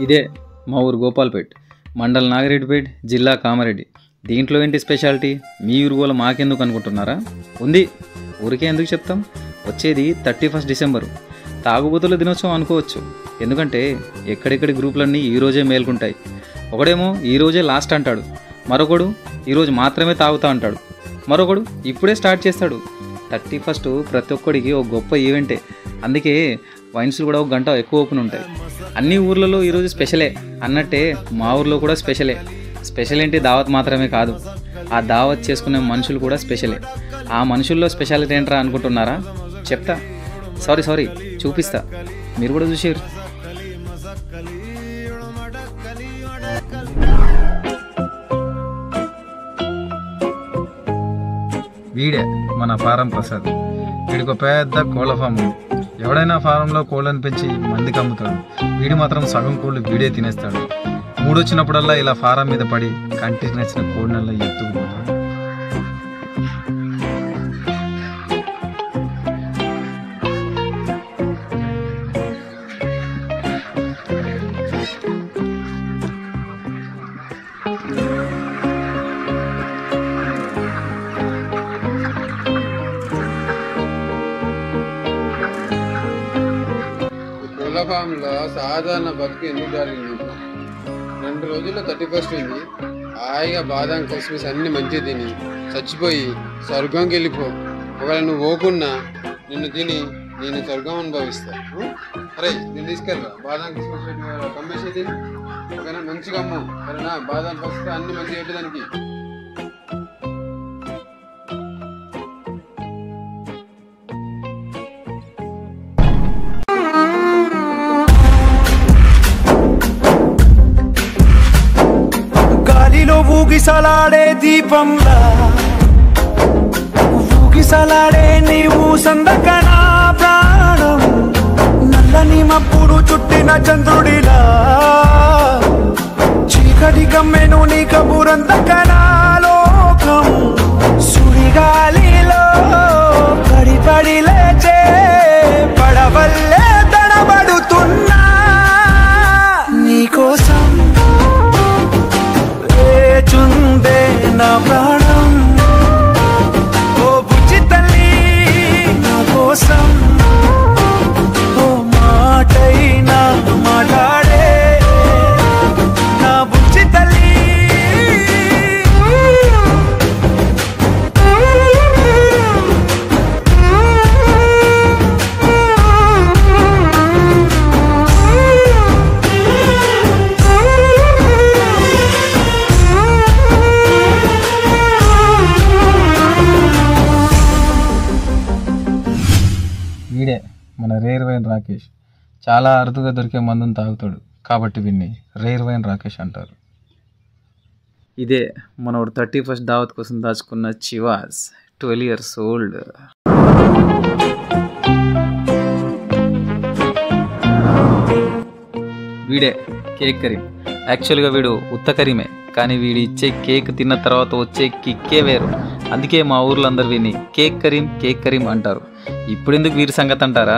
ఇదే మా ఊరు గోపాల్పేట్, మండల్ నాగిరెడ్డిపేట్, జిల్లా కామారెడ్డి. దీంట్లో ఏంటి స్పెషాలిటీ? మీ ఊరు గోల మాకెందుకు అనుకుంటున్నారా? ఉంది, ఊరికే ఎందుకు చెప్తాం. వచ్చేది 31 డిసెంబరు, తాగుబోతుల దినోత్సవం అనుకోవచ్చు. ఎందుకంటే ఎక్కడెక్కడి గ్రూపులన్నీ ఈరోజే మేల్కుంటాయి. ఒకడేమో ఈరోజే లాస్ట్ అంటాడు, మరొకడు ఈరోజు మాత్రమే తాగుతా అంటాడు, మరొకడు ఇప్పుడే స్టార్ట్ చేస్తాడు. 31 ప్రతి ఒక్కడికి ఒక గొప్ప ఈవెంటే. అందుకే వైన్స్లు కూడా ఒక గంట ఎక్కువ ఓపెన్ ఉంటాయి. అన్ని ఊర్లలో ఈరోజు స్పెషలే అన్నట్టే మా ఊర్లో కూడా స్పెషలే. స్పెషల్ ఏంటి దావత్ మాత్రమే కాదు, ఆ దావత్ చేసుకునే మనుషులు కూడా స్పెషలే. ఆ మనుషుల్లో స్పెషాలిటీ ఏంట్రా అనుకుంటున్నారా? చెప్తా, సారీ చూపిస్తా, మీరు కూడా చూసారు. వీడే మన ఫారం ప్రసాద్. వీడికి ఒక పెద్ద కోళ్ళ ఫామ్ ఉంది. ఎవడైనా ఫారంలో కోళ్ళని పెంచి మందికి అమ్ముతాడు, వీడి మాత్రం సగం కోళ్ళు వీడే తినేస్తాడు. మూడొచ్చినప్పుడల్లా ఇలా ఫారం మీద పడి కంటికి నచ్చిన కోడినల్లా ఎత్తుకుపోతాడు. ఫామ్లో సాధారణ బతుకు ఎందుకు జరిగింది? 2 రోజుల్లో 31 ఉంది. హాయిగా బాదం కిస్మిస్ అన్ని మంచిగా తిని చచ్చిపోయి స్వర్గంకి వెళ్ళిపో. ఒకవేళ నువ్వు పోకున్నా నిన్ను తిని నేను స్వర్గం అనుభవిస్తా. అరే నేను తీసుకెళ్ళరా బాదం కిస్మిస్ కమ్మేసి తిని, ఓకేనా? మంచిగా అమ్ము, సరేనా? బాదం ఫస్ట్ అన్ని మంచిగా పెట్టేదానికి. ఊగిసలాడే దీపంలా ఊగిసలాడే నీవు సందకనా ప్రాణం, నల్లని మప్పుడు చుట్టిన చంద్రుడిలా చీకటి కమ్మెను నీ కబురందకనా లోకం. సుడిగాలిలో పడి పడి లేచే పడవల్లే తడబడుతున్నా నీకోసం చుందే నా ప్రాణం. ఓ బుజ్జి తల్లి నా కోసం ఓ మాటైనా మాట్లాడే నా బుజ్జి తల్లి. వీడే మన రేర్ వైన్ రాకేష్. చాలా అరుదుగా దొరికే మందుని తాగుతాడు కాబట్టి వీడిని రేర్ వైన్ రాకేష్ అంటారు. ఇదే మన 31 దావత్ కోసం దాచుకున్న చివాస్, 12 years old. వీడే కేక్ కరీం. యాక్చువల్గా వీడు ఉత్త కరీమే, కానీ వీడు ఇచ్చే కేక్ తిన్న తర్వాత వచ్చే కిక్కే వేరు. అందుకే మా ఊర్లో అందరు వీడిని కేక్ కరీం అంటారు. ఇప్పుడెందుకు వీరి సంగతి అంటారా?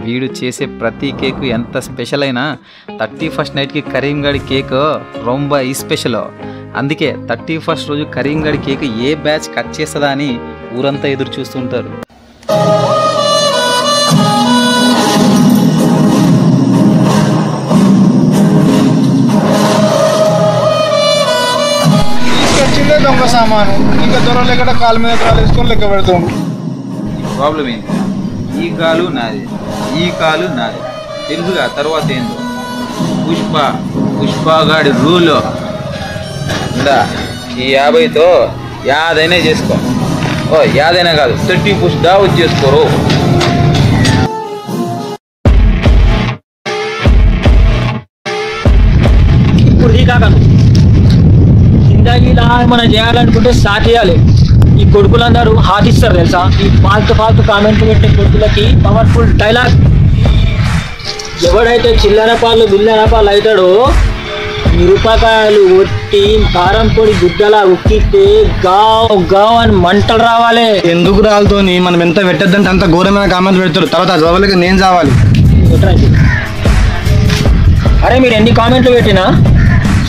వీడు చేసే ప్రతి కేకు ఎంత స్పెషల్ అయినా 31 నైట్కి కరీంగడి కేక్ రొంబ స్పెషల్. అందుకే 31 రోజు కరీంగడి కేక్ ఏ బ్యాచ్ కట్ చేస్తుందా అని ఊరంతా ఎదురు చూస్తుంటారు. దొంగ సామాను ఇంకా దొరలు ఎక్కడ కాలు మీద కాలు వేసుకొని లెక్క పెడతాం. ప్రాబ్లం ఏంటి? ఈ కాలు నాది, ఈ కాలు నాది, తెలుసుగా. తర్వాత ఏందో పుష్పగాడి రూలు ఉందా? ఈ 50తో యాదైనా చేసుకో. యాదైనా కాదు, 30 పుష్ దావత్ చేసుకోరు. ఇప్పుడు కాకను జిందగీలా మనం చేయాలనుకుంటే స్టార్ట్ చేయాలి. ఈ కొడుకులందరూ హాతిస్తారు తెలుసా? ఈ ఫాల్తు కామెంట్లు పెట్టే కొడుకులకి పవర్ఫుల్ డైలాగ్. ఎవడైతే చిల్లర పాలు బిల్లర పాలు అవుతాడో మిరపకాయలు ఒట్టి కారం పొడి గుడ్డలా ఉక్కితే గావ్ గావ్ అని మంటలు రావాలి. ఎందుకు రాలతోని మనం ఎంత పెట్టద్దంటే అంత ఘోరమైన కామెంట్లు పెడతారు. తర్వాత చదవలేక నేను చావాలి. अरे మీరు ఎన్ని కామెంట్లు పెట్టినా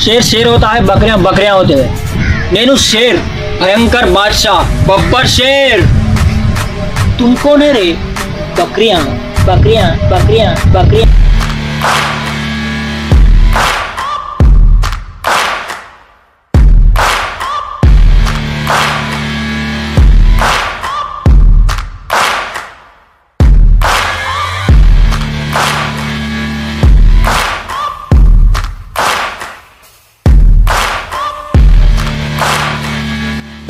शेर शेर होता है बकरियां बकरियां होते हैं నేను शेर भयंकर बादशाह बब्बर शेर तुम कौन है रे बकरियां बकरियां बकरियां बकरियां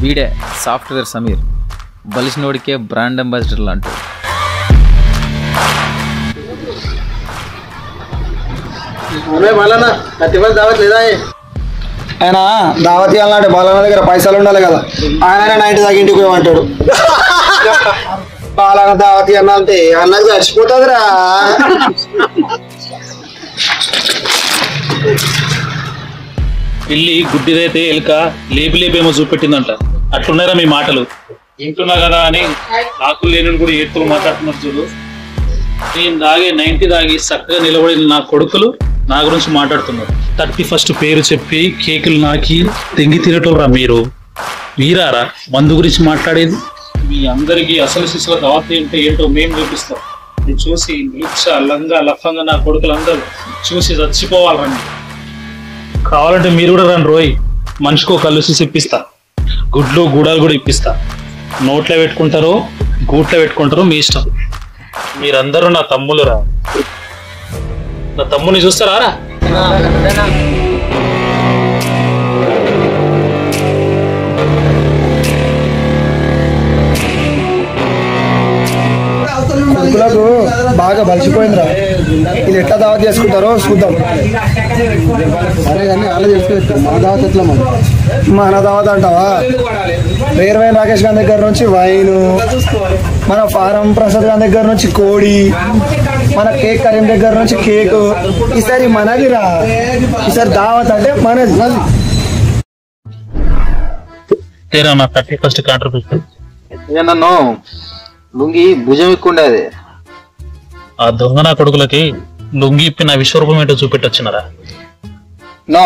వీడే సాఫ్ట్వేర్ సమీర్ బలిసినోడికే బ్రాండ్ అంబాసిడర్ లాంటి ఆయన దావత్ ఇవ్వాలంటే బాలన్న దగ్గర పైసలు ఉండాలి కదా ఆయన 90 దాకా ఇంటికి పోయమంటాడు బాలన్న దావత్ ఇవ్వాలంటే అన్నకు చచ్చిపోతుందిరా పిల్లి గుడ్డిదైతే ఎలుక లేపి లేపేమో చూపెట్టిందంట. అట్లున్నారా మీ మాటలు? వింటున్నా కదా అని ఆకులు లేని కూడా ఏడుతులు మాట్లాడుతున్నారు చూడు. నేను దాగే 90 దాగి చక్కగా నిలబడిన నా కొడుకులు నా గురించి మాట్లాడుతున్నారు. 31st పేరు చెప్పి కేకులు నాకి తెంగి తినటోరా మీరు. మీరారా మందు గురించి మాట్లాడేది? మీ అందరికీ అసలు శిశువుల దావత్ ఏంటో ఏంటో మేము చూపిస్తాం. ఇది చూసి లిప్స లంగా లఫంగా నా కొడుకులందరూ చూసి చచ్చిపోవాలని. కావాలంటే మీరు కూడా రండి రోయ్, మనిషికో కళ్ళు చూసి ఇప్పిస్తా, గుడ్లు గూడాలు కూడా ఇప్పిస్తా. నోట్లో పెట్టుకుంటారో గూట్లో పెట్టుకుంటారో మీ ఇష్టం. మీరందరూ నా తమ్ములు రా. నా తమ్ముని చూస్తారా రా? కొడుకులకు బాగా బలిసిపోయిందిరా. ఇది ఎట్లా దావత్ చేసుకుంటారో చూద్దాం. సరే కానీ అలా చేసుకోవచ్చు. మన దావత్ ఎట్లా మన దావత్ అంటావా? వేర్వైన్ రాకేష్ గారి దగ్గర నుంచి వైను, మన ఫారం ప్రసాద్ గారి దగ్గర నుంచి కోడి, మన కేక్ కరీం దగ్గర నుంచి కేకు. ఈసారి మనదిరా, ఈసారి దావత్ అంటే మనది. తేరా నా 31st కాంట్రిబ్యూషన్. నన్ను లుంగి భుజం ఎక్కుండేది. ఆ దొంగ నా కొడుకులకి లుంగి ఇప్పి నా విశ్వరూపం ఏంటో చూపెట్టొచ్చినారా? నో,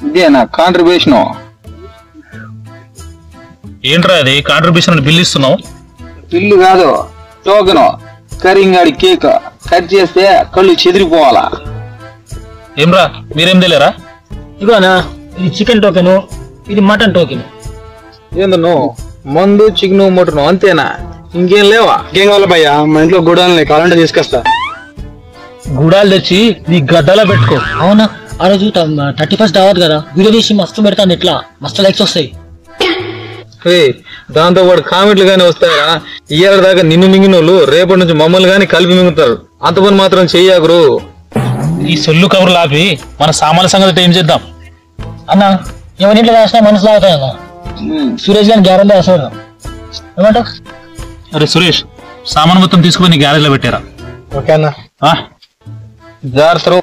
ఇదే నా కాంట్రిబ్యూషన్. ఏంట్రా అది కాంట్రిబ్యూషన్ బిల్ ఇస్తున్నావు? ఇల్లు కాదు, టోకెన్. కరింగాడి కేక్ కట్ చేస్తే కళ్ళు చెదిరిపోవాలా. ఏమ్రా మీరేం తెలియరా? ఇగోనా ఇది చికెన్ టోకెను, ఇది మటన్ టోకెన్. ఏందను మందు చికెన్ మటన్ అంతేనా? ఇంకేం లేవా? ఇంకేం కావాలి భయ్యా? మా ఇంట్లో గూడాలని కావాలంటే తీసుకొస్తా. గుడాలు తెచ్చి నీ గడ్డలో పెట్టుకో. అవునా, ఆ రోజు 31st దావత్ కదా, వీడియో తీసి మస్తు పెడతాను. ఇట్లా మస్తు లైక్స్ వస్తాయి. దాంతో పాటు కామెంట్లు గానీ వస్తాయా? ఇయ్యాల దాకా నిన్ను మింగిన వాళ్ళు రేపటి నుంచి మమ్మల్ని గానీ కలిపి మింగుతారు. అంత పని మాత్రం చెయ్యకురు. ఈ సొల్లు కబుర్లు ఆపి మన సామాన్ల సంగతి ఏం చేద్దాం? అన్న ఎవరింట్లో రాసినా మనసు లాగుతాయి అన్న. సురేష్ గారిని గ్యారెంటీ రాసాడు. ఏమంటావు? అరే సురేష్, సామాన్ మొత్తం తీసుకుని నీ గ్యారేజ్ లో పెట్టారా? ఓకే అన్న. జాగ్రత్త.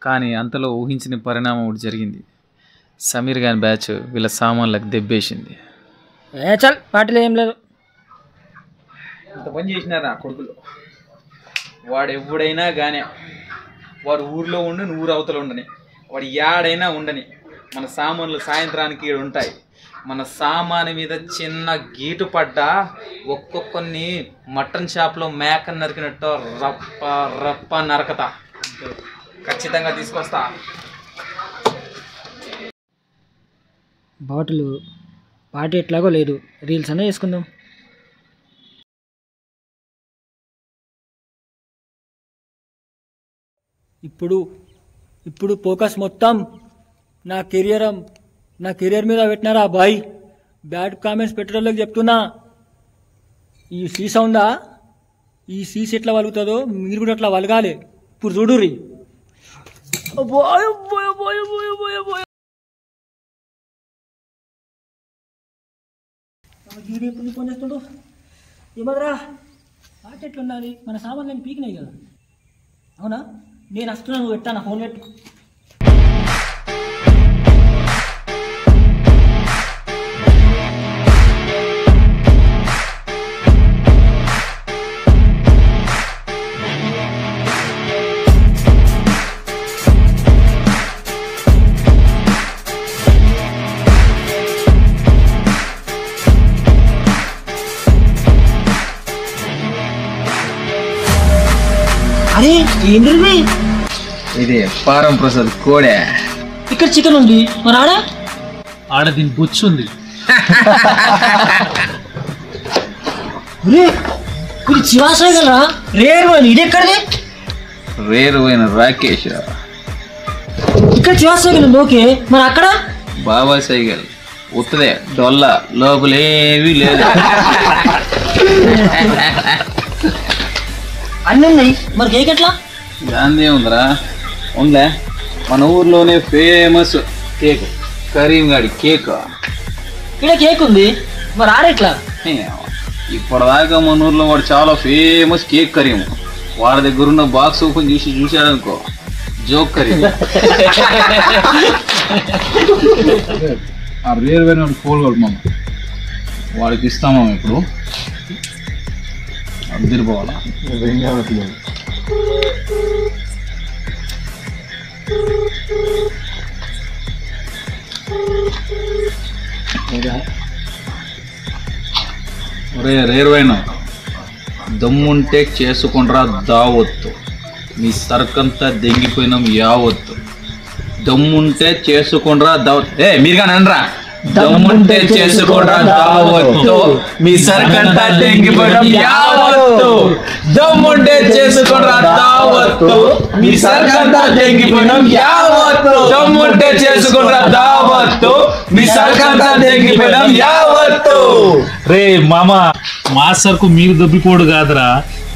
కానీ అంతలో ఊహించిన పరిణామం ఒకటి జరిగింది. సమీర్ గారి బ్యాచ్ వీళ్ళ సామాన్లకు దెబ్బేసింది. చల్ పార్టీలో ఏం లేదు. ఇంత పని చేసినారా కొడుకులు? వాడు ఎవడైనా కానీ, వాడు ఊర్లో ఉండని, ఊరు అవతల ఉండని, వాడు యాడైనా ఉండని, మన సామాన్లు సాయంత్రానికి ఈడ ఉంటాయి. మన సామాను మీద చిన్న గీటు పడ్డా ఒక్కొక్కరిని మటన్ షాప్లో మేక నరికినట్టు రప్ప రప్ప నరకతా. ఖచ్చితంగా తీసుకొస్తా. బాటిల్ పార్టీ ఎట్లాగో లేదు, రీల్స్ అనే చేసుకుందాం. ఇప్పుడు ఫోకస్ మొత్తం నా కెరియర్ మీద పెట్టినారా బాయ్. బ్యాడ్ కామెంట్స్ పెట్టడంలోకి చెప్తున్నా. ఈ సీసా ఉందా, ఈ సీస్ ఎట్లా వలుగుతుందో మీరు కూడా అట్లా వలగాలి. ఇప్పుడు చూడుర్రి. ఫోన్ చేస్తుండు ఏమదరా? పాట ఎట్లున్నది? మన సామాన్లు పీకినాయి కదా. అవునా, నేను వస్తున్నాను, నువ్వు పెట్టా నా ఫోన్ పెట్టు. ఏంటిది ఇది పారం ప్రసాద్ కోడే. ఇక్కడ చికెన్ ఉంది మరి ఆడ ఆడ దీని బొచ్చు ఉంది. ఇది శివాసాగలరా రేరు అని ఇది ఎక్కడిది రేరు అయిన రాకేష్ ఇక్కడ శివాసాగల్ ఉంది ఓకే మరి అక్కడ బాబా సైగల్ ఉత్తదే డొల్ల లోపలేవి లేదు. అన్నీ ఉన్నాయి మరి కేక్ ఎట్లా గాంధీ ఉందిరా ఉందా మన ఊర్లోనే ఫేమస్ కేక్ కరీం గాడి కేక్. ఇక్కడ కేక్ ఉంది మరి ఆడెట్లా ఇప్పటిదాకా మన ఊర్లో వాడు చాలా ఫేమస్ కేక్ కరీం. వాడి దగ్గర ఉన్న బాక్స్ ఓపెన్ చూశాడనుకో జోక్ కరీం. ఆ రేరు వేరే ఫోన్ కొడమమ్మ వాడికి ఇస్తామా ఇప్పుడు అద్దరిపోవాలా. రేరువైన దమ్ముంటే చేసుకుండ్రా దావొత్తు మీ సరుకంతా దెంగిపోయినాం యావత్తు. దమ్ముంటే చేసుకుండ్రా దావత్ మీరు కానీ అనరా దమ్ముంటే చేసుకుండ్రా దావత్తు మీ సరుకంతా దెంగిపోయినాం యావత్తు. దమ్ముంటే చేసుకుండ్రా దావత్తు మీ సరుకంతా దెంగిపోయినాం యావత్తు. దమ్ముంటే చేసుకుండ్రా దావత్తు మీ సరుకంతా దెంగిపోయినాం యావత్తు. రే మామ మా సరుకు మీరు దబ్బిపోడు కాదురా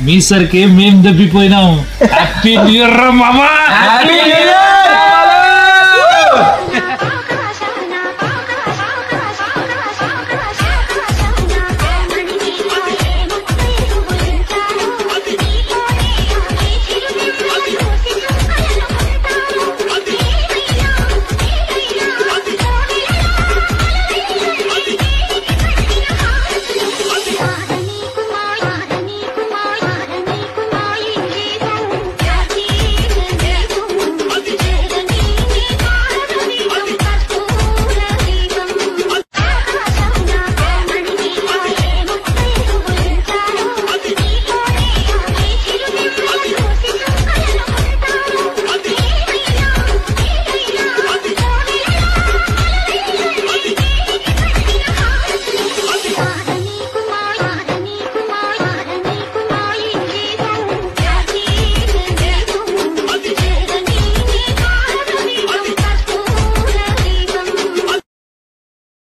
మీ సరుకే మేము దబ్బిపోయినాం. హ్యాపీ న్యూ ఇయర్ మామా. Happy new